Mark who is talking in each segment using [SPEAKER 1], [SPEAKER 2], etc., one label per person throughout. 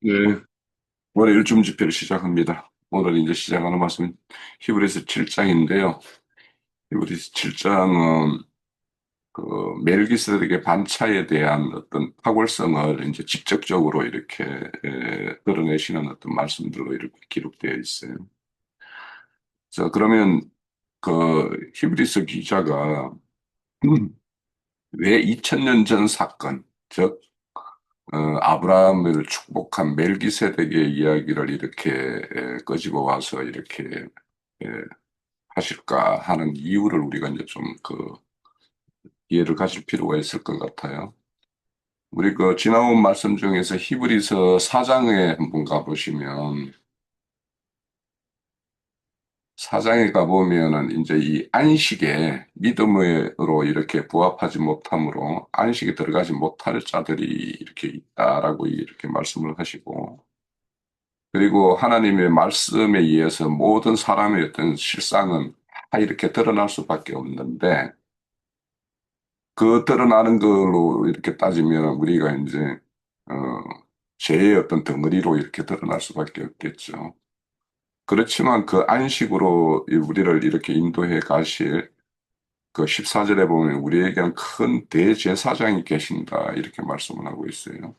[SPEAKER 1] 네, 올해 일중 집회를 시작합니다. 오늘 이제 시작하는 말씀은 히브리서 7장인데요. 히브리서 7장은 그 멜기세덱의 반차에 대한 어떤 탁월성을 이제 직접적으로 이렇게 드러내시는 어떤 말씀들로 이렇게 기록되어 있어요. 자, 그러면 그 히브리서 기자가 왜 2000년 전 사건, 즉 아브라함을 축복한 멜기세덱의 이야기를 이렇게 끄집어 와서 이렇게 에, 하실까 하는 이유를 우리가 이제 좀 이해를 가질 필요가 있을 것 같아요. 우리 지나온 말씀 중에서 히브리서 4장에 한번 가보시면, 4장에 가보면은 이제 이 안식에 믿음으로 이렇게 부합하지 못함으로 안식에 들어가지 못할 자들이 이렇게 있다라고 이렇게 말씀을 하시고, 그리고 하나님의 말씀에 의해서 모든 사람의 어떤 실상은 다 이렇게 드러날 수밖에 없는데, 그 드러나는 걸로 이렇게 따지면 우리가 이제, 어, 죄의 어떤 덩어리로 이렇게 드러날 수밖에 없겠죠. 그렇지만 그 안식으로 우리를 이렇게 인도해 가실 그 14절에 보면 우리에게는 큰 대제사장이 계신다. 이렇게 말씀을 하고 있어요.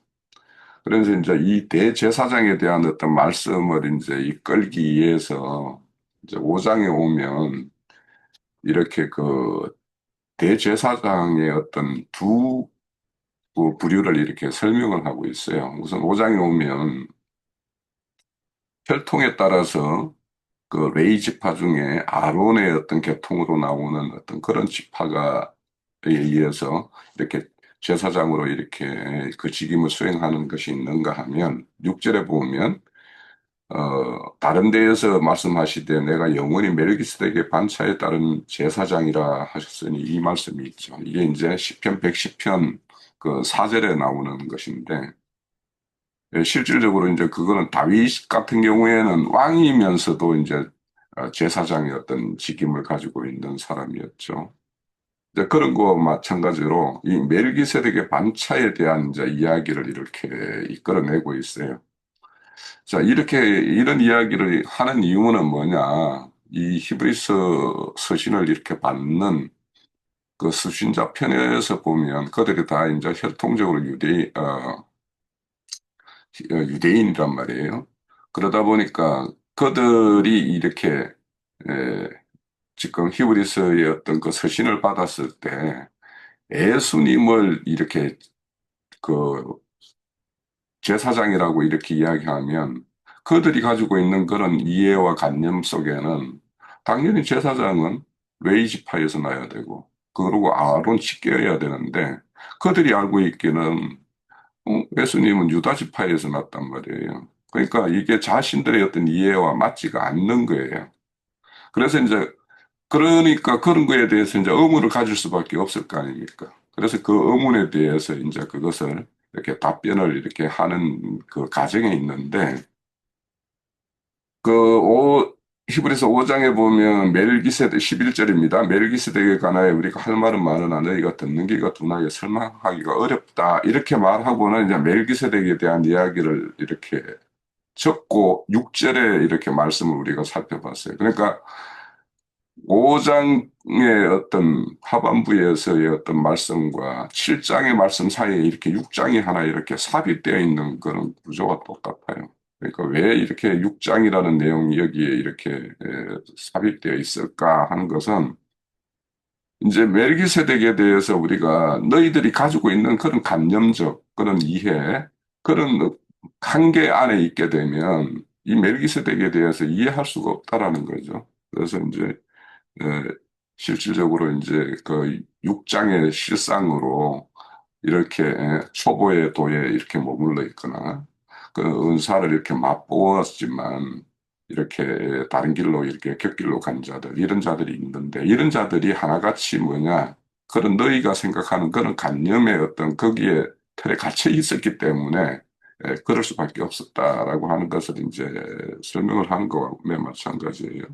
[SPEAKER 1] 그래서 이제 이 대제사장에 대한 어떤 말씀을 이제 이끌기 위해서 이제 5장에 오면 이렇게 대제사장의 어떤 두 부류를 이렇게 설명을 하고 있어요. 우선 5장에 오면 혈통에 따라서 그 레위 지파 중에 아론의 어떤 계통으로 나오는 어떤 그런 지파가 의해서 이렇게 제사장으로 이렇게 그 직임을 수행하는 것이 있는가 하면 6절에 보면 다른 데에서 말씀하시되 내가 영원히 멜기스덱의 반차에 따른 제사장이라 하셨으니 이 말씀이 있죠. 이게 이제 시편 110편 그 4절에 나오는 것인데 실질적으로 이제 그거는 다윗 같은 경우에는 왕이면서도 이제 제사장의 어떤 직임을 가지고 있는 사람이었죠. 이제 그런 거와 마찬가지로 이 멜기세덱의 반차에 대한 이제 이야기를 이렇게 이끌어내고 있어요. 자, 이렇게 이런 이야기를 하는 이유는 뭐냐? 이 히브리서 서신을 이렇게 받는 그 수신자 편에서 보면 그들이 다 이제 혈통적으로 유대인이란 말이에요. 그러다 보니까 그들이 이렇게 에, 지금 히브리서의 어떤 그 서신을 받았을 때 예수님을 이렇게 그 제사장이라고 이렇게 이야기하면 그들이 가지고 있는 그런 이해와 관념 속에는 당연히 제사장은 레위 지파에서 나야 되고 그러고 아론 씻겨야 되는데 그들이 알고 있기는 예수님은 유다 지파에서 났단 말이에요. 그러니까 이게 자신들의 어떤 이해와 맞지가 않는 거예요. 그래서 이제 그러니까 그런 거에 대해서 이제 의문을 가질 수밖에 없을 거 아닙니까? 그래서 그 의문에 대해서 이제 그것을 이렇게 답변을 이렇게 하는 그 과정에 있는데 그 히브리서 5장에 보면 멜기세덱 11절입니다. 멜기세덱에 관하여 우리가 할 말은 많으나 너희가 듣는 게가 둔하여 설명하기가 어렵다. 이렇게 말하고는 이제 멜기세덱에 대한 이야기를 이렇게 적고 6절에 이렇게 말씀을 우리가 살펴봤어요. 그러니까 5장의 어떤 하반부에서의 어떤 말씀과 7장의 말씀 사이에 이렇게 6장이 하나 이렇게 삽입되어 있는 그런 구조가 똑같아요. 그러니까 왜 이렇게 6장이라는 내용이 여기에 이렇게 삽입되어 있을까 하는 것은 이제 멜기세덱에 대해서 우리가 너희들이 가지고 있는 그런 관념적 그런 이해, 그런 한계 안에 있게 되면 이 멜기세덱에 대해서 이해할 수가 없다라는 거죠. 그래서 이제 에, 실질적으로 이제 그 6장의 실상으로 이렇게 초보의 도에 이렇게 머물러 있거나 그 은사를 이렇게 맛보았지만 이렇게 다른 길로 이렇게 곁길로 간 자들 이런 자들이 있는데 이런 자들이 하나같이 뭐냐 그런 너희가 생각하는 그런 관념의 어떤 거기에 틀에 갇혀 있었기 때문에 그럴 수밖에 없었다라고 하는 것을 이제 설명을 하는 거와 맨 마찬가지예요.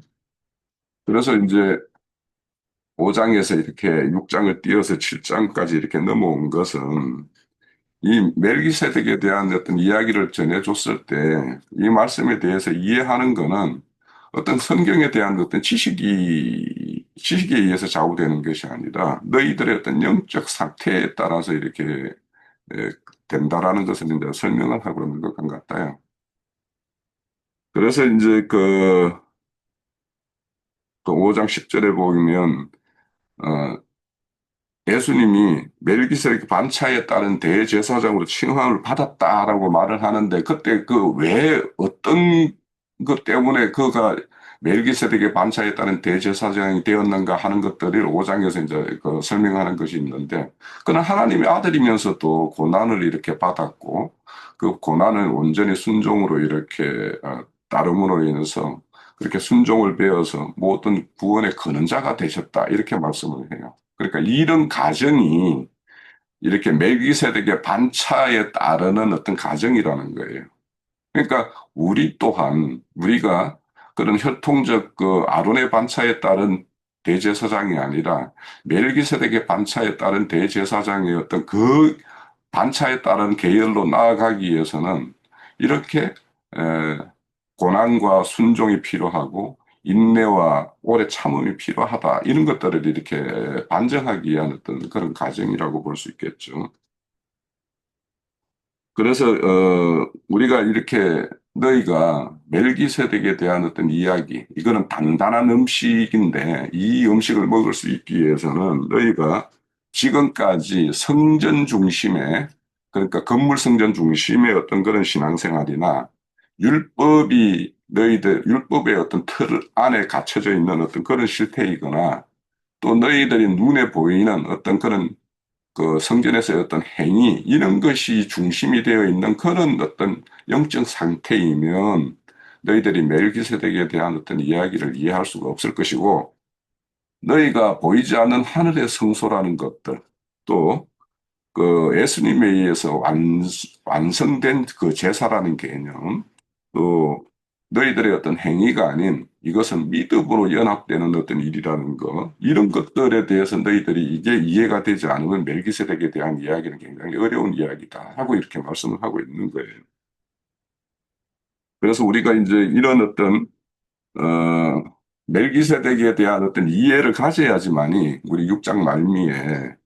[SPEAKER 1] 그래서 이제 5장에서 이렇게 6장을 띄어서 7장까지 이렇게 넘어온 것은 이 멜기세덱에 대한 어떤 이야기를 전해줬을 때 이 말씀에 대해서 이해하는 거는 어떤 성경에 대한 어떤 지식에 의해서 좌우되는 것이 아니라 너희들의 어떤 영적 상태에 따라서 이렇게 에, 된다라는 것을 이제 설명을 하고 있는 것 같아요. 그래서 이제 그 5장 10절에 보면 어, 예수님이 멜기세덱 반차에 따른 대제사장으로 칭함을 받았다라고 말을 하는데 그때 그 왜 어떤 것 때문에 그가 멜기세덱의 반차에 따른 대제사장이 되었는가 하는 것들을 5장에서 이제 그 설명하는 것이 있는데 그는 하나님의 아들이면서도 고난을 이렇게 받았고 그 고난을 온전히 순종으로 이렇게 따름으로 인해서 그렇게 순종을 배워서 모든 구원의 근원자가 되셨다 이렇게 말씀을 해요. 그러니까 이런 가정이 이렇게 멜기세덱의 반차에 따르는 어떤 가정이라는 거예요. 그러니까 우리 또한 우리가 그런 혈통적 그 아론의 반차에 따른 대제사장이 아니라 멜기세덱의 반차에 따른 대제사장의 어떤 그 반차에 따른 계열로 나아가기 위해서는 이렇게 에, 고난과 순종이 필요하고 인내와 오래 참음이 필요하다. 이런 것들을 이렇게 반증하기 위한 어떤 그런 과정이라고 볼 수 있겠죠. 그래서 우리가 이렇게 너희가 멜기세덱에 대한 어떤 이야기, 이거는 단단한 음식인데 이 음식을 먹을 수 있기 위해서는 너희가 지금까지 성전 중심의 그러니까 건물 성전 중심의 어떤 그런 신앙생활이나 율법이 너희들 율법의 어떤 틀 안에 갇혀져 있는 어떤 그런 실태이거나 또 너희들이 눈에 보이는 어떤 그런 그 성전에서의 어떤 행위, 이런 것이 중심이 되어 있는 그런 어떤 영적 상태이면 너희들이 멜기세덱에 대한 어떤 이야기를 이해할 수가 없을 것이고, 너희가 보이지 않는 하늘의 성소라는 것들, 또 그 예수님에 의해서 완성된 그 제사라는 개념, 또 너희들의 어떤 행위가 아닌 이것은 믿음으로 연합되는 어떤 일이라는 거, 이런 것들에 대해서 너희들이 이게 이해가 되지 않으면 멜기세덱에 대한 이야기는 굉장히 어려운 이야기다 하고 이렇게 말씀을 하고 있는 거예요. 그래서 우리가 이제 이런 어떤 멜기세덱에 대한 어떤 이해를 가져야지만이 우리 6장 말미에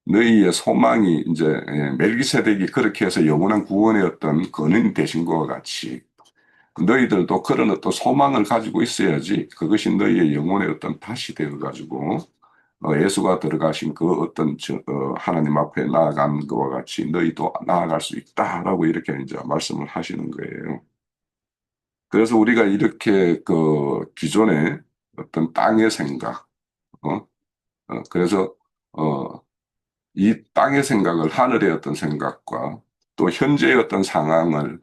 [SPEAKER 1] 너희의 소망이 이제 멜기세덱이 그렇게 해서 영원한 구원의 어떤 근원이 되신 것과 같이 너희들도 그런 어떤 소망을 가지고 있어야지 그것이 너희의 영혼의 어떤 탓이 되어가지고 예수가 들어가신 그 어떤 하나님 앞에 나아간 것과 같이 너희도 나아갈 수 있다라고 이렇게 이제 말씀을 하시는 거예요. 그래서 우리가 이렇게 그 기존의 어떤 땅의 생각, 어? 그래서 어, 이 땅의 생각을 하늘의 어떤 생각과 또 현재의 어떤 상황을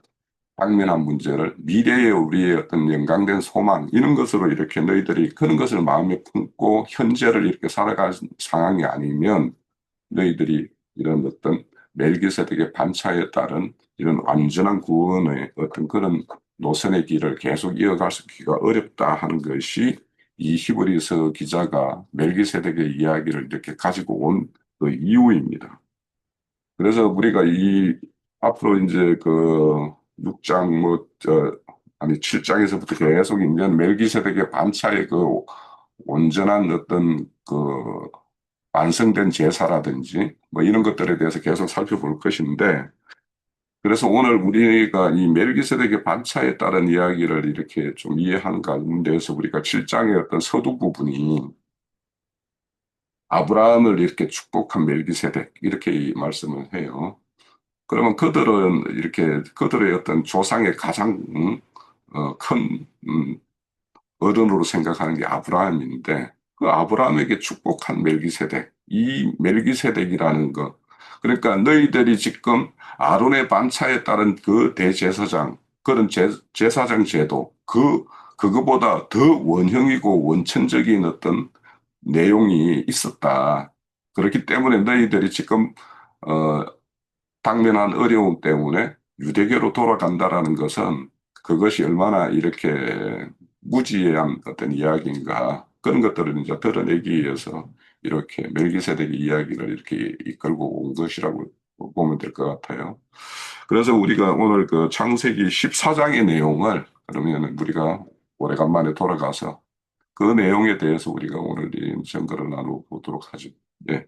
[SPEAKER 1] 당면한 문제를 미래의 우리의 어떤 연강된 소망 이런 것으로 이렇게 너희들이 그런 것을 마음에 품고 현재를 이렇게 살아갈 상황이 아니면 너희들이 이런 어떤 멜기세덱의 반차에 따른 이런 완전한 구원의 어떤 그런 노선의 길을 계속 이어갈 수기가 어렵다 하는 것이 이 히브리서 기자가 멜기세덱의 이야기를 이렇게 가지고 온 그 이유입니다. 그래서 우리가 이 앞으로 이제 그 6장 아니 7장에서부터 계속 이제 멜기세덱의 반차의 그 온전한 어떤 그 완성된 제사라든지 뭐 이런 것들에 대해서 계속 살펴볼 것인데 그래서 오늘 우리가 이 멜기세덱의 반차에 따른 이야기를 이렇게 좀 이해하는 가운데서 우리가 7장의 어떤 서두 부분이 아브라함을 이렇게 축복한 멜기세덱 이렇게 이 말씀을 해요. 그러면 그들은 이렇게 그들의 어떤 조상의 가장 큰 어른으로 생각하는 게 아브라함인데 그 아브라함에게 축복한 멜기세덱 이 멜기세덱이라는 것 그러니까 너희들이 지금 아론의 반차에 따른 그 대제사장 그런 제사장 제도 그거보다 더 원형이고 원천적인 어떤 내용이 있었다. 그렇기 때문에 너희들이 지금 어, 당면한 어려움 때문에 유대교로 돌아간다라는 것은 그것이 얼마나 이렇게 무지한 어떤 이야기인가 그런 것들을 이제 드러내기 위해서 이렇게 멜기세덱의 이야기를 이렇게 이끌고 온 것이라고 보면 될 것 같아요. 그래서 우리가 오늘 그 창세기 14장의 내용을 그러면 우리가 오래간만에 돌아가서 그 내용에 대해서 우리가 오늘 이 점거를 나눠보도록 하죠. 예.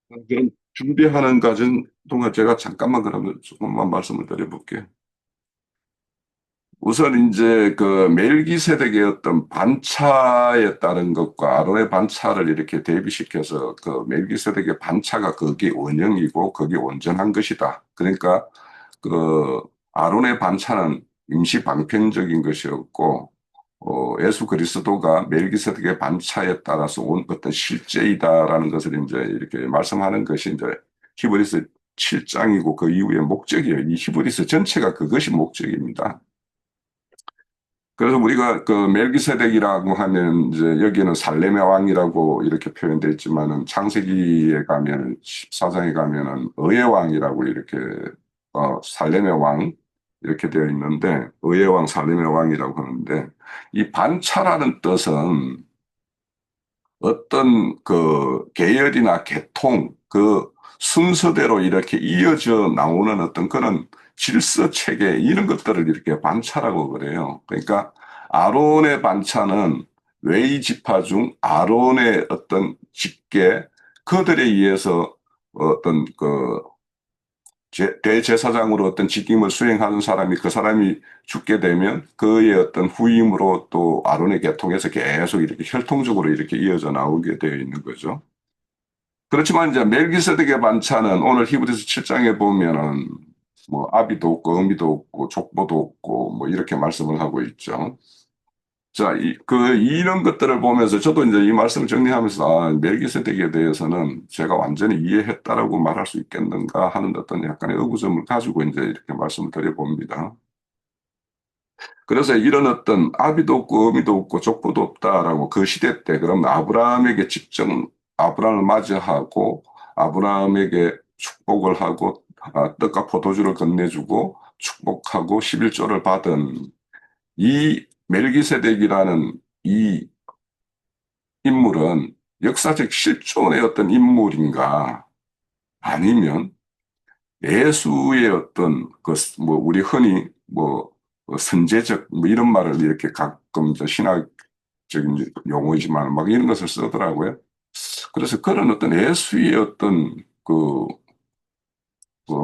[SPEAKER 1] 그럼 준비하는 과정 동안 제가 잠깐만 그러면 조금만 말씀을 드려볼게요. 우선 이제 그 멜기세덱의 어떤 반차에 따른 것과 아론의 반차를 이렇게 대비시켜서 그 멜기세덱의 반차가 그게 원형이고 그게 온전한 것이다. 그러니까 그 아론의 반차는 임시 방편적인 것이었고 예수 그리스도가 멜기세덱의 반차에 따라서 온 어떤 실제이다라는 것을 이제 이렇게 말씀하는 것이 이제 히브리서 7장이고 그 이후의 목적이에요. 이 히브리서 전체가 그것이 목적입니다. 그래서 우리가 그 멜기세덱이라고 하면 이제 여기는 살렘의 왕이라고 이렇게 표현되어 있지만은 창세기에 가면 14장에 가면은 의의 왕이라고 이렇게 살렘의 왕 이렇게 되어 있는데 의의 왕 살렘의 왕이라고 하는데 이 반차라는 뜻은 어떤 그 계열이나 계통, 그 순서대로 이렇게 이어져 나오는 어떤 그런 질서 체계, 이런 것들을 이렇게 반차라고 그래요. 그러니까 아론의 반차는 웨이 지파 중 아론의 어떤 직계, 그들에 의해서 어떤 그 대제사장으로 어떤 직임을 수행하는 사람이 그 사람이 죽게 되면 그의 어떤 후임으로 또 아론의 계통에서 계속 이렇게 혈통적으로 이렇게 이어져 나오게 되어 있는 거죠. 그렇지만 이제 멜기세덱의 반차는 오늘 히브리서 7장에 보면은 뭐 아비도 없고 어미도 없고 족보도 없고 뭐 이렇게 말씀을 하고 있죠. 자, 이런 것들을 보면서 저도 이제 이 말씀을 정리하면서 멜기세덱에 대해서는 제가 완전히 이해했다라고 말할 수 있겠는가 하는 어떤 약간의 의구점을 가지고 이제 이렇게 말씀을 드려봅니다. 그래서 이런 어떤 아비도 없고 어미도 없고 족보도 없다라고 그 시대 때 그럼 아브라함에게 직접 아브라함을 맞이하고 아브라함에게 축복을 하고 떡과 포도주를 건네주고 축복하고 11조를 받은 이 멜기세덱이라는 이 인물은 역사적 실존의 어떤 인물인가 아니면 예수의 어떤 그 뭐 우리 흔히 뭐 선제적 뭐 이런 말을 이렇게 가끔 저 신학적인 용어이지만 막 이런 것을 쓰더라고요. 그래서 그런 어떤 예수의 어떤 그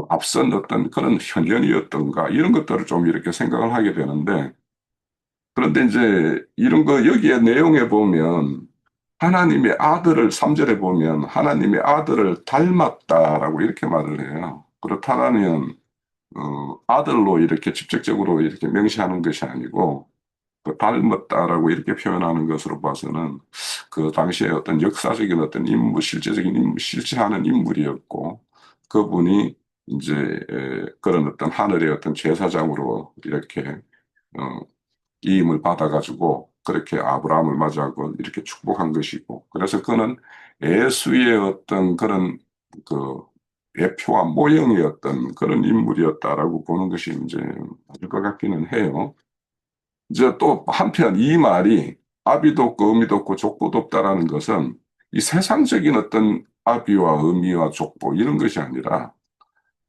[SPEAKER 1] 앞선 어떤 그런 현현이었던가 이런 것들을 좀 이렇게 생각을 하게 되는데 그런데 이제 이런 거 여기에 내용에 보면 하나님의 아들을 3절에 보면 하나님의 아들을 닮았다라고 이렇게 말을 해요. 그렇다면 아들로 이렇게 직접적으로 이렇게 명시하는 것이 아니고 그 닮았다라고 이렇게 표현하는 것으로 봐서는 그 당시에 어떤 역사적인 어떤 인물, 실제적인 인물, 실체하는 인물이었고 그분이 이제 그런 어떤 하늘의 어떤 제사장으로 이렇게 어, 이임을 받아가지고 그렇게 아브라함을 맞이하고 이렇게 축복한 것이고 그래서 그는 예수의 어떤 그런 그 예표와 모형의 어떤 그런 인물이었다라고 보는 것이 이제 맞을 것 같기는 해요. 이제 또 한편 이 말이 아비도 없고 의미도 없고 족보도 없다라는 것은 이 세상적인 어떤 아비와 의미와 족보 이런 것이 아니라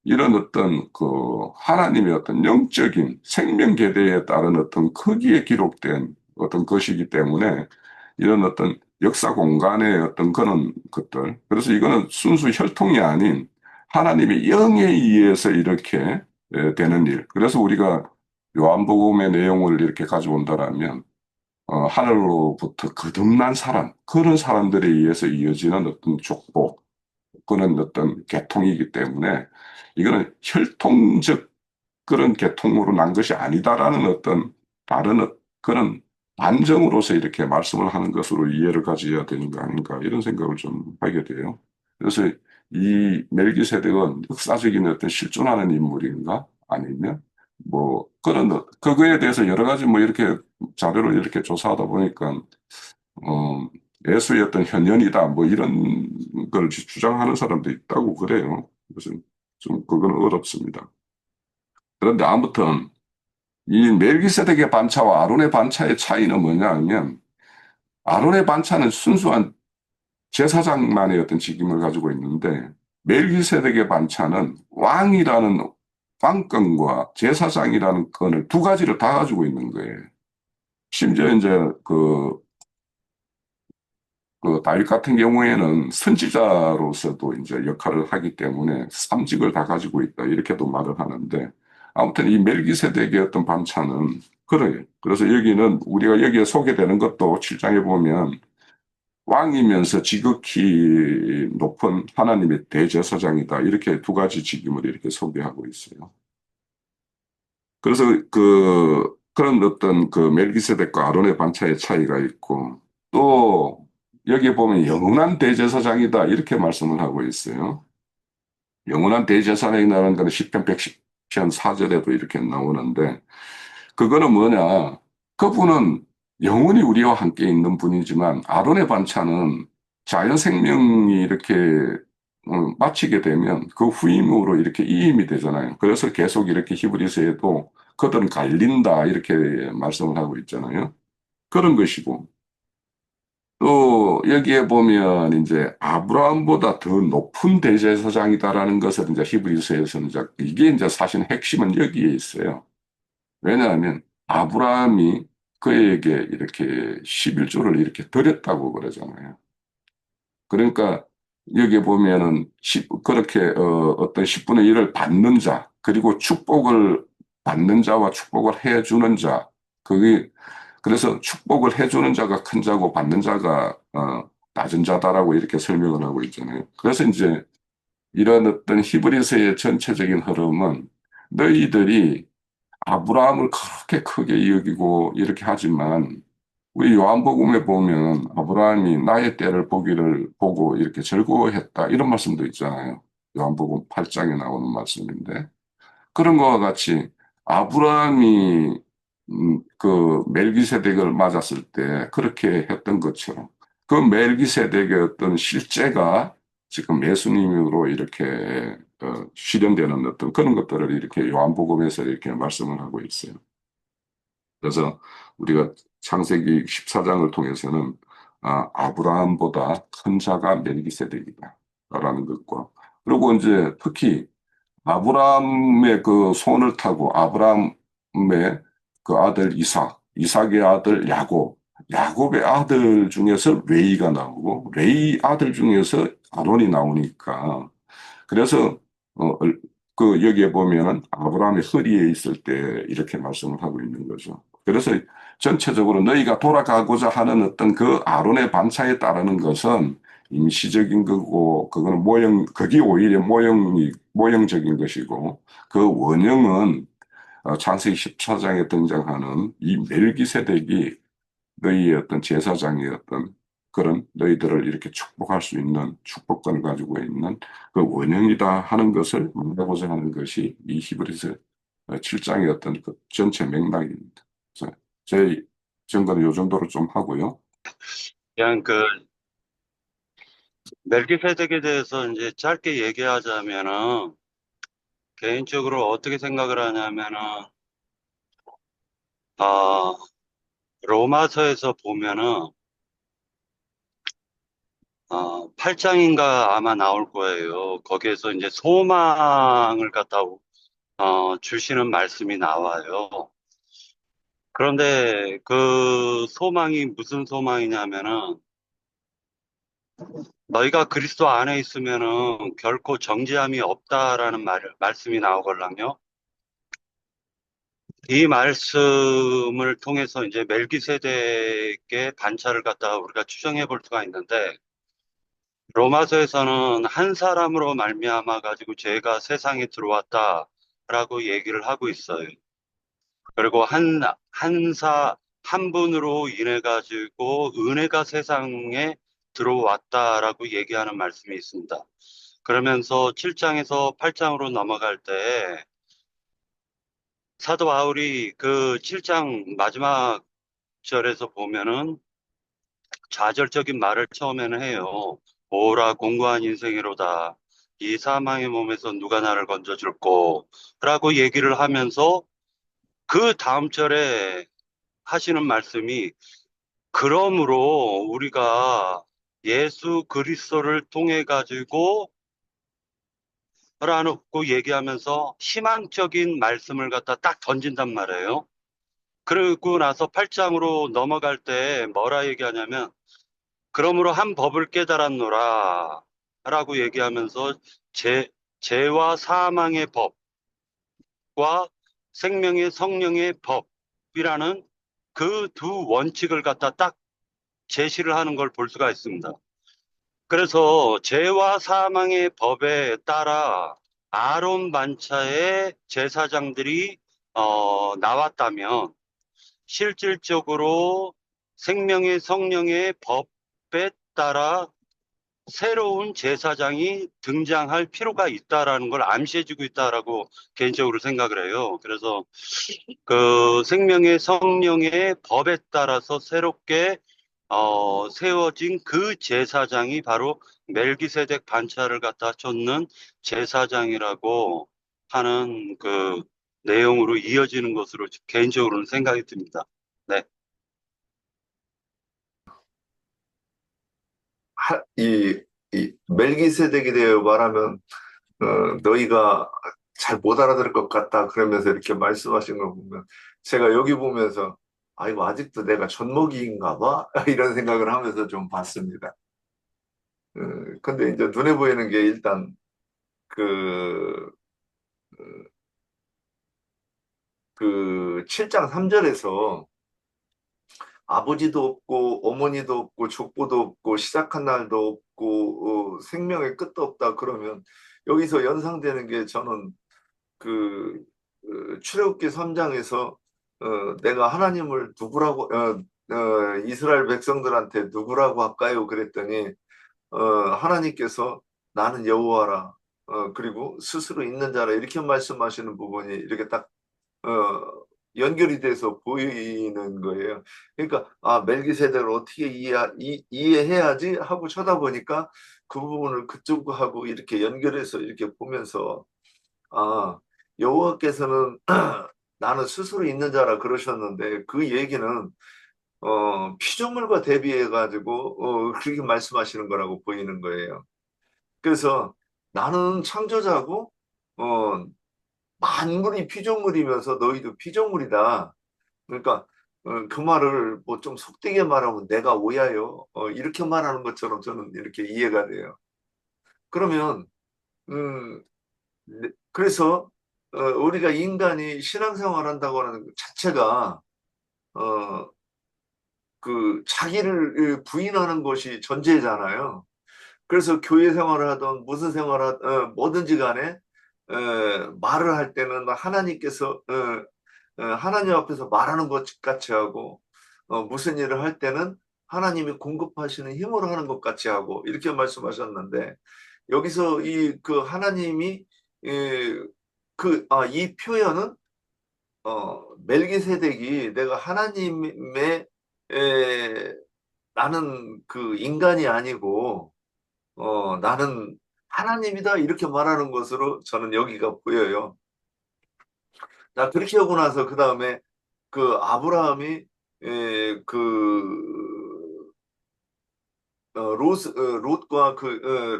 [SPEAKER 1] 이런 어떤 그 하나님의 어떤 영적인 생명 계대에 따른 어떤 크기에 기록된 어떤 것이기 때문에 이런 어떤 역사 공간의 어떤 그런 것들. 그래서 이거는 순수 혈통이 아닌 하나님의 영에 의해서 이렇게 되는 일. 그래서 우리가 요한복음의 내용을 이렇게 가져온다라면 하늘로부터 거듭난 사람, 그런 사람들에 의해서 이어지는 어떤 족보, 그런 어떤 계통이기 때문에 이거는 혈통적 그런 계통으로 난 것이 아니다라는 어떤 다른 그런 반정으로서 이렇게 말씀을 하는 것으로 이해를 가져야 되는 거 아닌가 이런 생각을 좀 하게 돼요. 그래서 이 멜기세덱은 역사적인 어떤 실존하는 인물인가 아니면 뭐 그런 그거에 대해서 여러 가지 뭐 이렇게 자료를 이렇게 조사하다 보니까 어, 예수의 어떤 현현이다 뭐 이런 걸 주장하는 사람도 있다고 그래요. 그래서 좀 그건 어렵습니다. 그런데 아무튼 이 멜기세덱의 반차와 아론의 반차의 차이는 뭐냐 하면 아론의 반차는 순수한 제사장만의 어떤 직임을 가지고 있는데 멜기세덱의 반차는 왕이라는 왕권과 제사장이라는 건을 두 가지를 다 가지고 있는 거예요. 심지어 이제 그 다윗 같은 경우에는 선지자로서도 이제 역할을 하기 때문에 삼직을 다 가지고 있다 이렇게도 말을 하는데 아무튼 이 멜기세덱의 어떤 반차는 그래요. 그래서 여기는 우리가 여기에 소개되는 것도 7장에 보면 왕이면서 지극히 높은 하나님의 대제사장이다 이렇게 두 가지 직임을 이렇게 소개하고 있어요. 그래서 그런 어떤 그 멜기세덱과 아론의 반차의 차이가 있고 또 여기에 보면 영원한 대제사장이다 이렇게 말씀을 하고 있어요. 영원한 대제사장이라는 것은 시편 110편 4절에도 이렇게 나오는데 그거는 뭐냐? 그분은 영원히 우리와 함께 있는 분이지만 아론의 반차는 자연 생명이 이렇게 마치게 되면 그 후임으로 이렇게 이임이 되잖아요. 그래서 계속 이렇게 히브리서에도 그들은 갈린다 이렇게 말씀을 하고 있잖아요. 그런 것이고 또 여기에 보면 이제 아브라함보다 더 높은 대제사장이다라는 것을 이제 히브리서에서는 이제 이게 이제 사실 핵심은 여기에 있어요. 왜냐하면 아브라함이 그에게 이렇게 11조를 이렇게 드렸다고 그러잖아요. 그러니까 여기 보면은 그렇게 어떤 10분의 1을 받는 자, 그리고 축복을 받는 자와 축복을 해주는 자, 그게 그래서 축복을 해주는 자가 큰 자고 받는 자가 낮은 자다라고 이렇게 설명을 하고 있잖아요. 그래서 이제 이런 어떤 히브리서의 전체적인 흐름은 너희들이 아브라함을 그렇게 크게 여기고 이렇게 하지만 우리 요한복음에 보면 아브라함이 나의 때를 보기를 보고 이렇게 즐거워했다 이런 말씀도 있잖아요. 요한복음 8장에 나오는 말씀인데 그런 거와 같이 아브라함이 그 멜기세덱을 맞았을 때 그렇게 했던 것처럼 그 멜기세덱의 어떤 실제가 지금 예수님으로 이렇게 실현되는 어떤 그런 것들을 이렇게 요한복음에서 이렇게 말씀을 하고 있어요. 그래서 우리가 창세기 14장을 통해서는 아브라함보다 큰 자가 멜기세덱이다. 라는 것과 그리고 이제 특히 아브라함의 그 손을 타고 아브라함의 그 아들 이삭, 이삭의 아들 야곱, 야곱의 아들 중에서 레이가 나오고 레이 아들 중에서 아론이 나오니까 그래서 여기에 보면은 아브라함의 허리에 있을 때 이렇게 말씀을 하고 있는 거죠. 그래서 전체적으로 너희가 돌아가고자 하는 어떤 그 아론의 반차에 따르는 것은 임시적인 거고 그거는 그게 오히려 모형적인 것이고 그 원형은 창세기 14장에 등장하는 이 멜기세덱이 너희의 어떤 제사장의 어떤 그런 너희들을 이렇게 축복할 수 있는 축복권을 가지고 있는 그 원형이다 하는 것을 말하고자 하는 것이 이 히브리서 7장의 어떤 그 전체 맥락입니다. 그래서 제 정도는 요 정도로 좀 하고요.
[SPEAKER 2] 그냥 멜기세덱에 대해서 이제 짧게 얘기하자면은 개인적으로 어떻게 생각을 하냐면은 아, 로마서에서 보면은 8장인가 아마 나올 거예요. 거기에서 이제 소망을 갖다 주시는 말씀이 나와요. 그런데 그 소망이 무슨 소망이냐면은 너희가 그리스도 안에 있으면은 결코 정죄함이 없다라는 말씀이 나오걸랑요. 이 말씀을 통해서 이제 멜기세덱의 반차를 갖다가 우리가 추정해 볼 수가 있는데 로마서에서는 한 사람으로 말미암아 가지고 죄가 세상에 들어왔다라고 얘기를 하고 있어요. 그리고 한 분으로 인해 가지고 은혜가 세상에 들어왔다라고 얘기하는 말씀이 있습니다. 그러면서 7장에서 8장으로 넘어갈 때 사도 바울이 그 7장 마지막 절에서 보면은 좌절적인 말을 처음에는 해요. 오라 공고한 인생이로다. 이 사망의 몸에서 누가 나를 건져줄꼬? 라고 얘기를 하면서 그 다음 절에 하시는 말씀이 그러므로 우리가 예수 그리스도를 통해 가지고 라고 얘기하면서 희망적인 말씀을 갖다 딱 던진단 말이에요. 그러고 나서 8장으로 넘어갈 때 뭐라 얘기하냐면 그러므로 한 법을 깨달았노라 라고 얘기하면서 죄와 사망의 법과 생명의 성령의 법이라는 그 두 원칙을 갖다 딱 제시를 하는 걸 볼 수가 있습니다. 그래서 죄와 사망의 법에 따라 아론 반차의 제사장들이 나왔다면 실질적으로 생명의 성령의 법에 따라 새로운 제사장이 등장할 필요가 있다라는 걸 암시해주고 있다라고 개인적으로 생각을 해요. 그래서 그 생명의 성령의 법에 따라서 새롭게 세워진 그 제사장이 바로 멜기세덱 반차를 갖다 쫓는 제사장이라고 하는 그 내용으로 이어지는 것으로 개인적으로는 생각이 듭니다. 네.
[SPEAKER 3] 이 멜기세덱에 대해 말하면 너희가 잘 못 알아들을 것 같다 그러면서 이렇게 말씀하신 걸 보면 제가 여기 보면서 아 이거 아직도 내가 젖먹이인가 봐 이런 생각을 하면서 좀 봤습니다. 근데 이제 눈에 보이는 게 일단 그, 그 7장 3절에서 아버지도 없고 어머니도 없고 족보도 없고 시작한 날도 없고 생명의 끝도 없다 그러면 여기서 연상되는 게 저는 그 출애굽기 3장에서 내가 하나님을 누구라고 이스라엘 백성들한테 누구라고 할까요? 그랬더니 하나님께서 나는 여호와라 그리고 스스로 있는 자라 이렇게 말씀하시는 부분이 이렇게 딱 연결이 돼서 보이는 거예요. 그러니까 아 멜기세덱을 어떻게 이해해야지 하고 쳐다보니까 그 부분을 그쪽하고 이렇게 연결해서 이렇게 보면서 아 여호와께서는 나는 스스로 있는 자라 그러셨는데 그 얘기는 피조물과 대비해 가지고 그렇게 말씀하시는 거라고 보이는 거예요. 그래서 나는 창조자고 어, 만물이 피조물이면서 너희도 피조물이다. 그러니까 그 말을 뭐 좀 속되게 말하면 내가 오야요. 이렇게 말하는 것처럼 저는 이렇게 이해가 돼요. 그러면 음, 그래서 우리가 인간이 신앙생활 한다고 하는 것 자체가 어, 그 자기를 부인하는 것이 전제잖아요. 그래서 교회 생활을 하든 무슨 생활을 뭐든지 간에 말을 할 때는 하나님께서 하나님 앞에서 말하는 것 같이 하고 무슨 일을 할 때는 하나님이 공급하시는 힘으로 하는 것 같이 하고 이렇게 말씀하셨는데 여기서 이 그 하나님이 이 표현은 멜기세덱이 내가 하나님의 나는 그 인간이 아니고 나는 하나님이다 이렇게 말하는 것으로 저는 여기가 보여요. 자 그렇게 하고 나서 그 다음에 그 아브라함이 그 롯과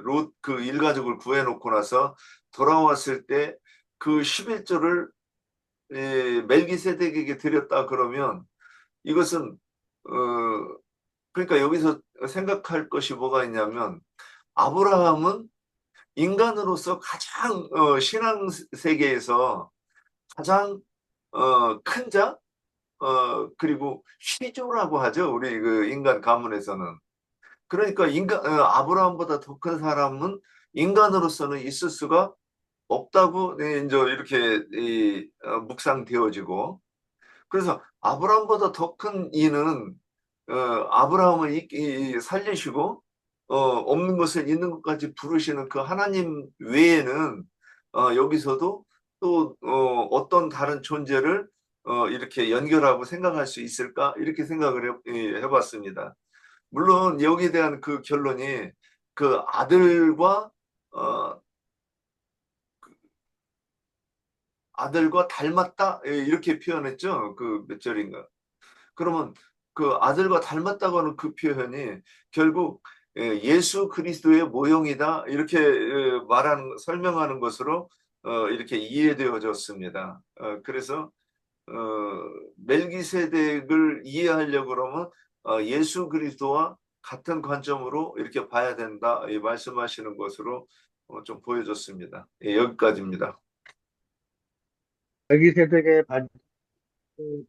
[SPEAKER 3] 롯 그 일가족을 구해놓고 나서 돌아왔을 때 그 11조를 멜기세덱에게 드렸다 그러면 이것은 그러니까 여기서 생각할 것이 뭐가 있냐면 아브라함은 인간으로서 가장 신앙 세계에서 가장 큰 자, 그리고 시조라고 하죠. 우리 그 인간 가문에서는. 그러니까 아브라함보다 더 큰 사람은 인간으로서는 있을 수가 없다고 이제 이렇게 묵상되어지고 그래서 아브라함보다 더 큰 이는 아브라함을 살리시고 없는 것을 있는 것까지 부르시는 그 하나님 외에는 여기서도 또 어떤 다른 존재를 이렇게 연결하고 생각할 수 있을까 이렇게 생각을 해봤습니다. 물론 여기에 대한 그 결론이 그 아들과 닮았다 이렇게 표현했죠. 그 몇 절인가. 그러면 그 아들과 닮았다고 하는 그 표현이 결국 예수 그리스도의 모형이다 이렇게 설명하는 것으로 이렇게 이해되어졌습니다. 그래서 어, 멜기세덱을 이해하려고 그러면 예수 그리스도와 같은 관점으로 이렇게 봐야 된다 이 말씀하시는 것으로 좀 보여졌습니다. 예, 여기까지입니다.
[SPEAKER 4] mel기세덱의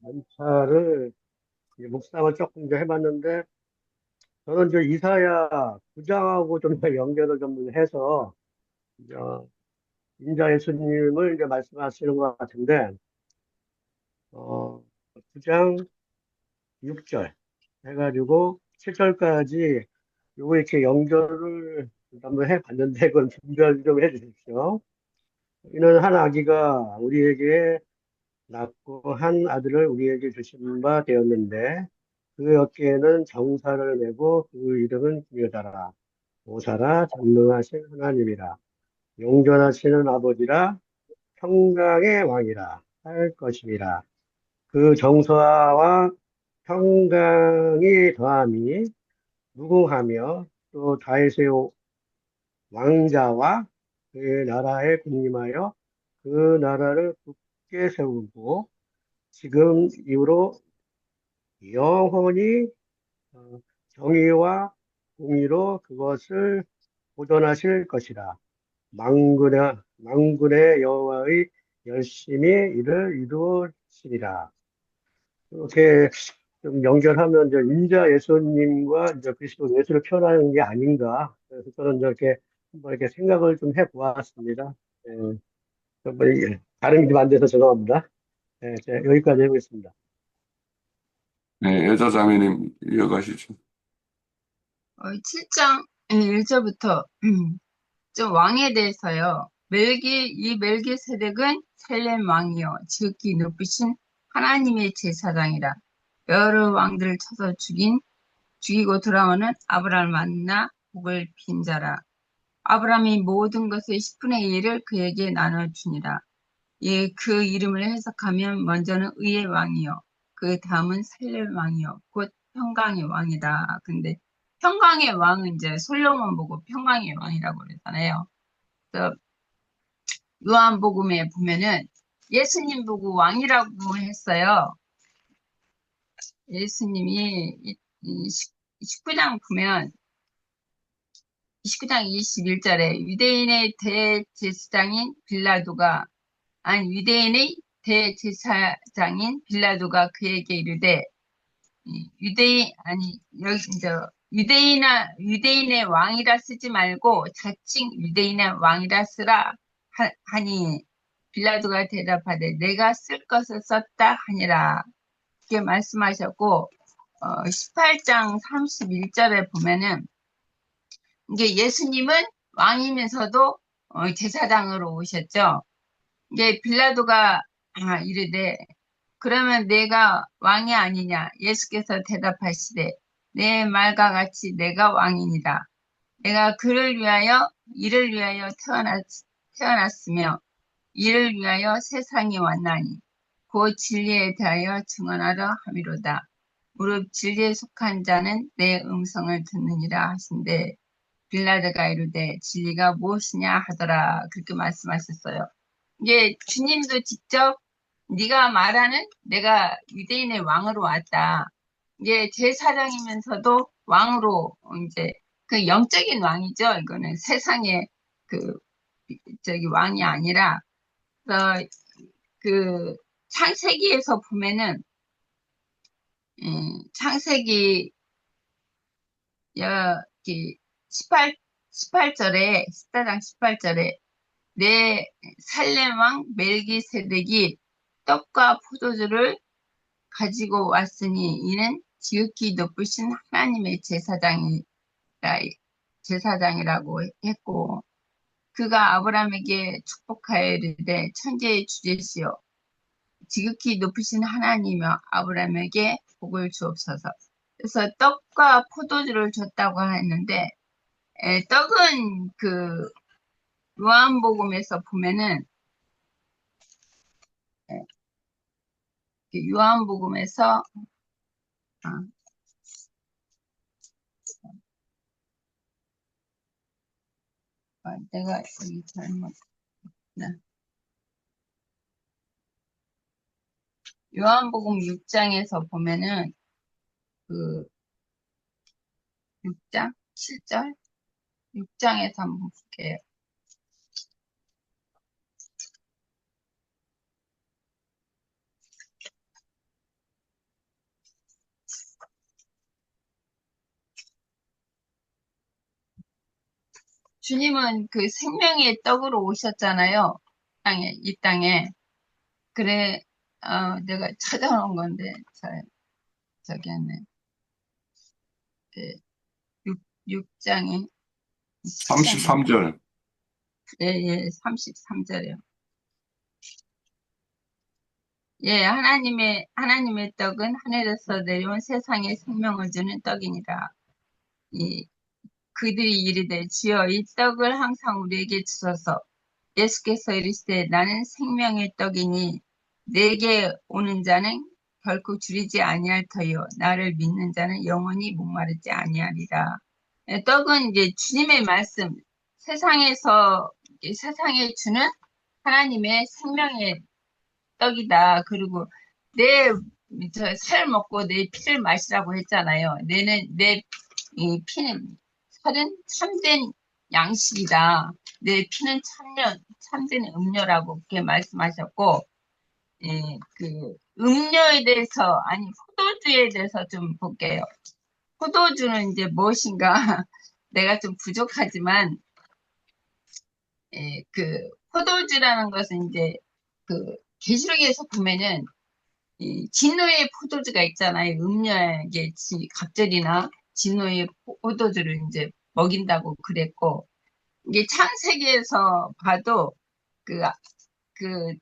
[SPEAKER 4] 관찰을 이제 묵상을 조금 이제 해봤는데, 저는 이제 이사야 9장하고 좀 연결을 좀 해서 이제 인자 예수님을 이제 말씀하시는 것 같은데, 9장 6절 해가지고 7절까지 요거 이렇게 연결을 한번 해봤는데, 그건 분별 좀 해주십시오. 이는 한 아기가 우리에게 낳고 한 아들을 우리에게 주신 바 되었는데, 그 어깨에는 정사를 메고 그 이름은 기묘자라. 오사라 전능하신 하나님이라. 용전하시는 아버지라. 평강의 왕이라 할 것임이라. 그 정서와 평강이 더함이 무궁하며 또 다윗의 왕자와 그의 나라에 군림하여 그 나라를 굳게 세우고 지금 이후로 영원히 정의와 공의로 그것을 보존하실 것이라. 만군의 여호와의 열심히 이를 이루시리라. 이렇게 좀 연결하면 이제 인자 예수님과 이제 그리스도 예수를 표현하는 게 아닌가. 그래서 저는 이렇게 한번 이렇게 생각을 좀 해보았습니다. 예, 발음이 좀 안 돼서 죄송합니다. 예, 제가 여기까지 해보겠습니다.
[SPEAKER 1] 네, 여자자매님 이어가시죠.
[SPEAKER 5] 7장 1절부터 좀 왕에 대해서요. 이 멜기세덱은 살렘 왕이요. 지극히 높으신 하나님의 제사장이라. 여러 왕들을 쳐서 죽이고 돌아오는 아브라함을 만나 복을 빈 자라. 아브라함이 모든 것의 10분의 1을 그에게 나눠주니라. 예, 그 이름을 해석하면 먼저는 의의 왕이요. 그 다음은 살렘 왕이요. 곧 평강의 왕이다. 근데 평강의 왕은 이제 솔로몬 보고 평강의 왕이라고 그러잖아요. 그래서 요한복음에 보면은 예수님 보고 왕이라고 했어요. 예수님이 19장 보면 19장 21절에 유대인의 대제사장인 빌라도가 그에게 이르되 유대인의 왕이라 쓰지 말고 자칭 유대인의 왕이라 쓰라 하니 빌라도가 대답하되 내가 쓸 것을 썼다 하니라. 이렇게 말씀하셨고 18장 31절에 보면은 이게 예수님은 왕이면서도 제사장으로 오셨죠. 이게 빌라도가 이르되 그러면 내가 왕이 아니냐? 예수께서 대답하시되 내 말과 같이 내가 왕이니라. 내가 이를 위하여 태어났으며 이를 위하여 세상에 왔나니 곧 진리에 대하여 증언하려 함이로다. 무릇 진리에 속한 자는 내 음성을 듣느니라 하신대 빌라도가 이르되 진리가 무엇이냐 하더라. 그렇게 말씀하셨어요. 이게 주님도 직접 네가 말하는 내가 유대인의 왕으로 왔다. 이게 제사장이면서도 왕으로 이제 그 영적인 왕이죠. 이거는 세상의 그 왕이 아니라 그 창세기에서 보면은 창세기 여기 14장 18절에 내 살렘 왕 멜기세덱이 떡과 포도주를 가지고 왔으니 이는 지극히 높으신 하나님의 제사장이라고 했고 그가 아브라함에게 축복하여 이르되 천지의 주제시여 지극히 높으신 하나님이여 아브라함에게 복을 주옵소서. 그래서 떡과 포도주를 줬다고 했는데 떡은 그 요한복음에서 보면은 요한복음에서 내가 여기 잘못, 네. 요한복음 6장에서 보면은 그 6장? 7절? 6장에서 한번 볼게요. 주님은 그 생명의 떡으로 오셨잖아요. 이 땅에. 그래, 내가 찾아놓은 건데, 저기 했네. 그 6장에, 7장에.
[SPEAKER 1] 33절.
[SPEAKER 5] 예, 33절이요. 예, 하나님의 떡은 하늘에서 내려온 세상에 생명을 주는 떡이니라. 그들이 이르되 주여 이 떡을 항상 우리에게 주소서. 예수께서 이르시되 나는 생명의 떡이니 내게 오는 자는 결코 줄이지 아니할 터요 나를 믿는 자는 영원히 목마르지 아니하리라. 떡은 이제 주님의 말씀, 세상에 주는 하나님의 생명의 떡이다. 그리고 살 먹고 내 피를 마시라고 했잖아요. 내 피는 살은 참된 양식이다. 내 피는 참된 음료라고 그렇게 말씀하셨고, 그 음료에 대해서, 아니 포도주에 대해서 좀 볼게요. 포도주는 이제 무엇인가? 내가 좀 부족하지만, 그 포도주라는 것은 이제 그 계시록에서 보면은 진노의 포도주가 있잖아요. 음료에 갑절이나 진노의 포도주를 이제 먹인다고 그랬고, 이게 창세기에서 봐도 그, 그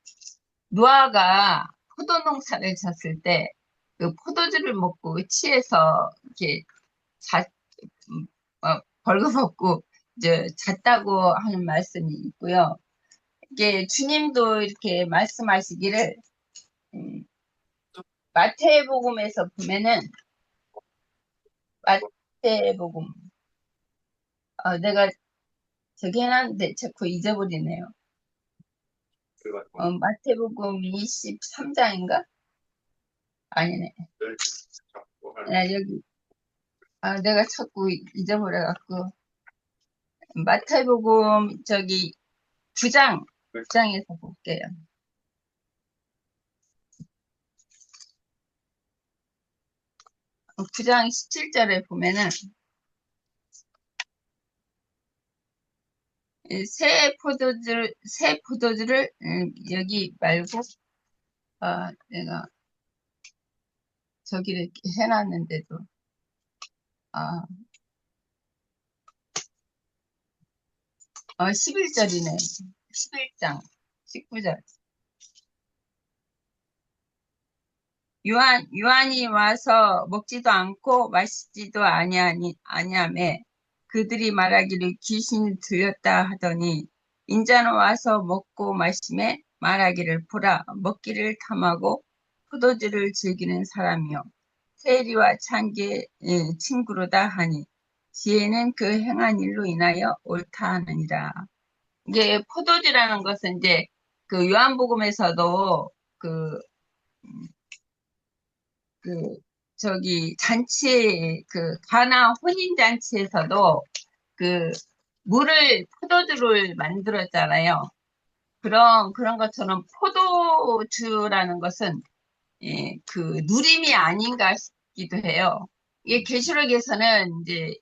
[SPEAKER 5] 노아가 포도 농사를 졌을 때 그 포도주를 먹고 취해서 이렇게 벌거벗고 이제 잤다고 하는 말씀이 있고요. 이게 주님도 이렇게 말씀하시기를 마태복음에서 보면은 마태복음 내가 저기 해놨는데 자꾸 잊어버리네요. 마태복음 23장인가? 아니네. 여기 내가 자꾸 잊어버려갖고 마태복음 저기 9장에서 볼게요. 9장 17절에 보면은 새 포도주를 여기 말고 내가 저기를 이렇게 해놨는데도 11절이네. 11장 19절. 요한이 와서 먹지도 않고 마시지도 아니하매 그들이 말하기를 귀신이 들렸다 하더니 인자는 와서 먹고 마시매 말하기를 보라 먹기를 탐하고 포도주를 즐기는 사람이요 세리와 창기의 친구로다 하니 지혜는 그 행한 일로 인하여 옳다 하느니라. 이게 포도주라는 것은 이제 그 요한복음에서도 저기 가나 혼인잔치에서도 포도주를 만들었잖아요. 그런 것처럼 포도주라는 것은, 누림이 아닌가 싶기도 해요. 이게 계시록에서는 이제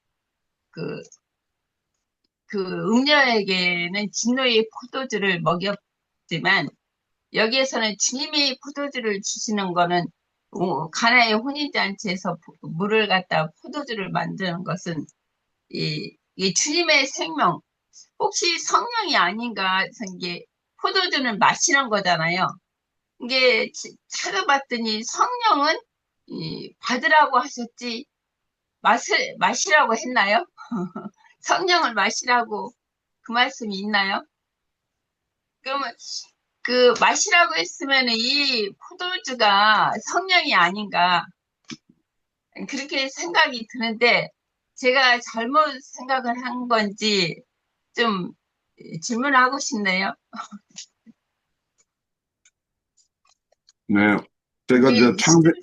[SPEAKER 5] 음녀에게는 진노의 포도주를 먹였지만, 여기에서는 주님이 포도주를 주시는 거는 가나의 혼인잔치에서 물을 갖다 포도주를 만드는 것은 이 주님의 생명, 혹시 성령이 아닌가 해서 이게 포도주는 마시는 거잖아요. 이게 찾아봤더니 성령은 받으라고 하셨지 마시라고 했나요? 성령을 마시라고 그 말씀이 있나요? 그러면 마시라고 했으면 이 포도주가 성령이 아닌가 그렇게 생각이 드는데 제가 잘못 생각을 한 건지 좀 질문하고 싶네요.
[SPEAKER 1] 네. 제가
[SPEAKER 5] 이
[SPEAKER 1] 이제
[SPEAKER 5] 네,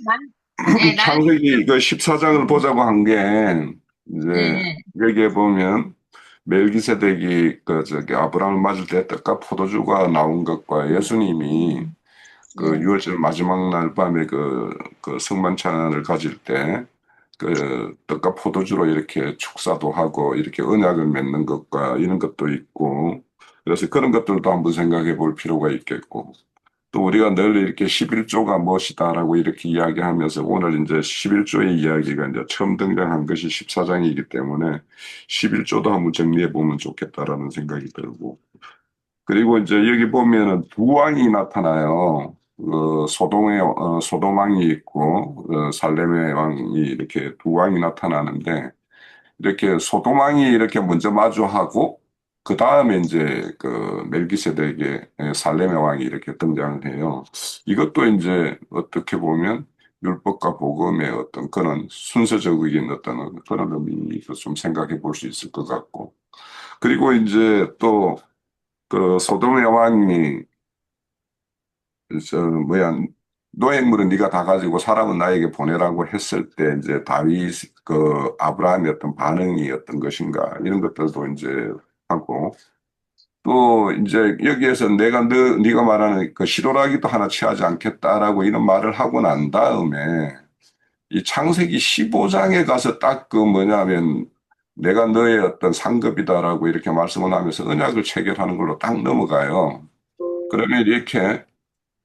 [SPEAKER 5] 나는
[SPEAKER 1] 창세기 그 14장을 보자고 한 게, 이제,
[SPEAKER 5] 네,
[SPEAKER 1] 여기에 보면, 멜기세덱이 아브라함을 맞을 때 떡과 포도주가 나온 것과 예수님이 그
[SPEAKER 5] 네,
[SPEAKER 1] 6월절 마지막 날 밤에 그 성만찬을 가질 때, 그 떡과 포도주로 이렇게 축사도 하고 이렇게 언약을 맺는 것과 이런 것도 있고, 그래서 그런 것들도 한번 생각해 볼 필요가 있겠고, 또 우리가 늘 이렇게 11조가 무엇이다라고 이렇게 이야기하면서 오늘 이제 11조의 이야기가 이제 처음 등장한 것이 14장이기 때문에 11조도 한번 정리해 보면 좋겠다라는 생각이 들고, 그리고 이제 여기 보면은 두 왕이 나타나요. 소돔 왕이 있고, 살렘의 왕이 이렇게 두 왕이 나타나는데, 이렇게 소돔 왕이 이렇게 먼저 마주하고, 그 다음에 이제 그 멜기세덱의 살렘의 왕이 이렇게 등장을 해요. 이것도 이제 어떻게 보면 율법과 복음의 어떤 그런 순서적인 어떤 그런 의미도 좀 생각해 볼 수 있을 것 같고, 그리고 이제 또 그 소돔의 왕이 뭐야, 노획물은 네가 다 가지고 사람은 나에게 보내라고 했을 때 이제 다윗 그 아브라함의 어떤 반응이 어떤 것인가 이런 것들도 이제 하고, 또 이제 여기에서 네가 말하는 그 시도라기도 하나 취하지 않겠다라고 이런 말을 하고 난 다음에 이 창세기 15장에 가서 딱 그 뭐냐면 내가 너의 어떤 상급이다라고 이렇게 말씀을 하면서 언약을 체결하는 걸로 딱 넘어가요. 그러면 이렇게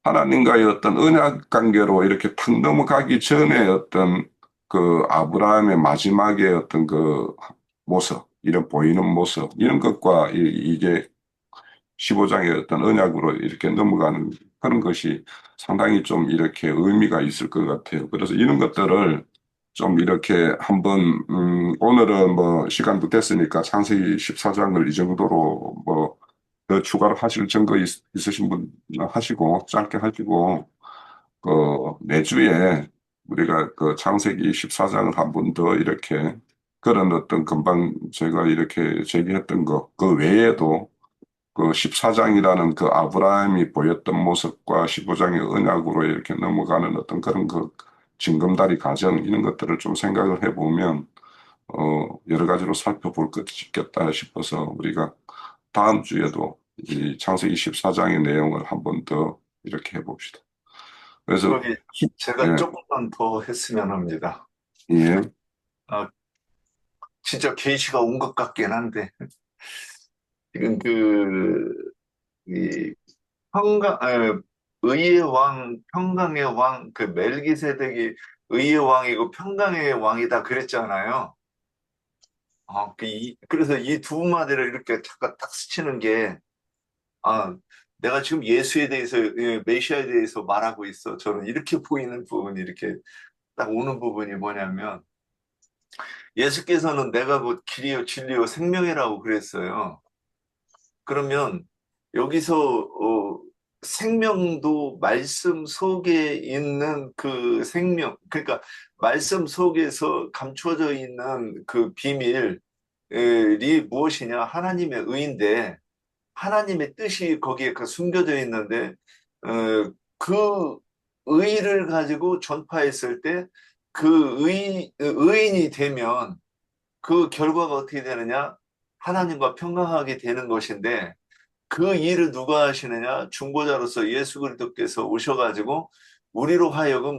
[SPEAKER 1] 하나님과의 어떤 언약 관계로 이렇게 탁 넘어가기 전에 어떤 그 아브라함의 마지막의 어떤 그 모습, 이런 보이는 모습, 이런 것과 이게 15장의 어떤 언약으로 이렇게 넘어가는 그런 것이 상당히 좀 이렇게 의미가 있을 것 같아요. 그래서 이런 것들을 좀 이렇게 한번, 오늘은 뭐 시간도 됐으니까 창세기 14장을 이 정도로 뭐 더 추가로 하실 증거 있으신 분 하시고, 짧게 하시고, 그 내주에 우리가 그 창세기 14장을 한 번 더 이렇게 그런 어떤 금방 제가 이렇게 제기했던 것, 그 외에도 그 14장이라는 그 아브라함이 보였던 모습과 15장의 언약으로 이렇게 넘어가는 어떤 그런 그 징검다리 과정 이런 것들을 좀 생각을 해보면 여러 가지로 살펴볼 것이 있겠다 싶어서 우리가 다음 주에도 이 창세기 14장의 내용을 한 번 더 이렇게 해봅시다. 그래서
[SPEAKER 3] 거기 제가
[SPEAKER 1] 예,
[SPEAKER 3] 조금만 더 했으면 합니다.
[SPEAKER 1] 예,
[SPEAKER 3] 아, 진짜 계시가 온 것 같긴 한데, 지금 이 의의 왕, 평강의 왕, 그 멜기세덱이 의의 왕이고 평강의 왕이다 그랬잖아요. 그래서 이 두 마디를 이렇게 잠깐 딱 스치는 게, 아, 내가 지금 예수에 대해서, 메시아에 대해서 말하고 있어. 저는 이렇게 보이는 부분이 이렇게 딱 오는 부분이 뭐냐면, 예수께서는 내가 곧 길이요, 진리요, 생명이라고 그랬어요. 그러면 여기서 생명도 말씀 속에 있는 그 생명, 그러니까 말씀 속에서 감춰져 있는 그 비밀이 무엇이냐? 하나님의 의인데 하나님의 뜻이 거기에 숨겨져 있는데 그 의를 가지고 전파했을 때 그 의인이 되면 그 결과가 어떻게 되느냐? 하나님과 평강하게 되는 것인데 그 일을 누가 하시느냐? 중보자로서 예수 그리스도께서 오셔가지고 우리로 하여금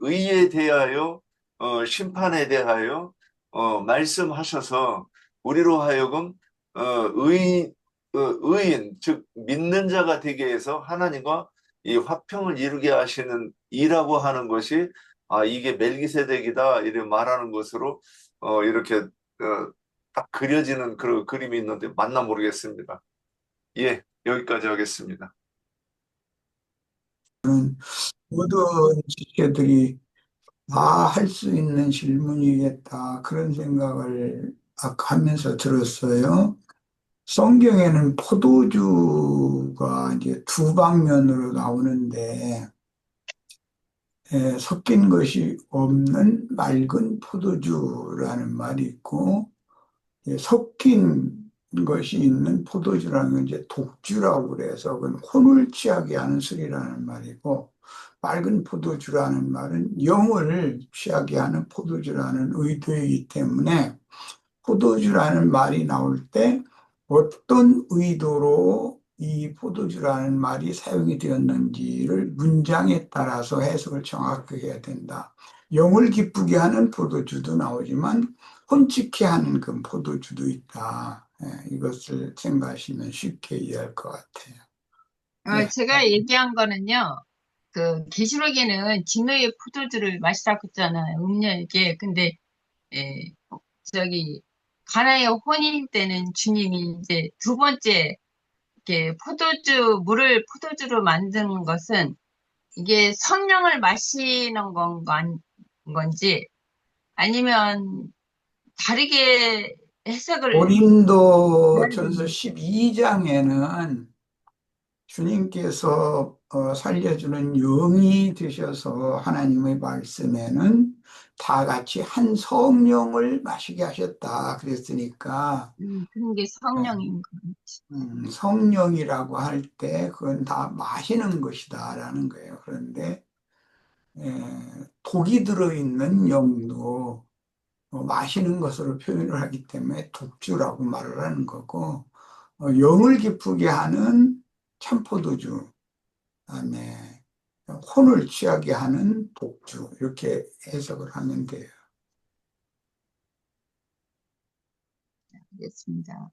[SPEAKER 3] 의에 대하여 심판에 대하여 말씀하셔서 우리로 하여금 어, 의인 즉 믿는 자가 되게 해서 하나님과 이 화평을 이루게 하시는 이라고 하는 것이 이게 멜기세덱이다 이렇게 말하는 것으로 이렇게 딱 그려지는 그런 그림이 있는데 맞나 모르겠습니다. 예, 여기까지 하겠습니다.
[SPEAKER 6] 모든 지체들이 다 할 수 있는 질문이겠다. 그런 생각을 하면서 들었어요. 성경에는 포도주가 이제 두 방면으로 나오는데, 섞인 것이 없는 맑은 포도주라는 말이 있고, 섞인 것이 있는 포도주라는 건 이제 독주라고 그래서 그건 혼을 취하게 하는 술이라는 말이고, 맑은 포도주라는 말은 영을 취하게 하는 포도주라는 의도이기 때문에 포도주라는 말이 나올 때 어떤 의도로 이 포도주라는 말이 사용이 되었는지를 문장에 따라서 해석을 정확하게 해야 된다. 영을 기쁘게 하는 포도주도 나오지만 혼치게 하는 그 포도주도 있다. 이것을 생각하시면 쉽게 이해할 것 같아요. 네.
[SPEAKER 5] 제가 얘기한 거는요, 그 계시록에는 진노의 포도주를 마시라고 했잖아요. 음녀에게. 근데 저기 가나의 혼인 때는 주님이 이제 두 번째 이렇게 물을 포도주로 만드는 것은 이게 성령을 마시는 건지 아니면 다르게 해석을
[SPEAKER 6] 고린도전서 12장에는 주님께서 살려주는 영이 되셔서 하나님의 말씀에는 다 같이 한 성령을 마시게 하셨다 그랬으니까
[SPEAKER 5] 그런 게 성령인
[SPEAKER 6] 성령이라고 할 때 그건 다 마시는 것이다라는 거예요. 그런데 독이 들어있는 영도 마시는 것으로 표현을 하기 때문에 독주라고 말을 하는 거고, 영을 기쁘게 하는 참포도주, 그다음에 혼을 취하게 하는 독주, 이렇게 해석을 하면 돼요.
[SPEAKER 5] 거겠습니다.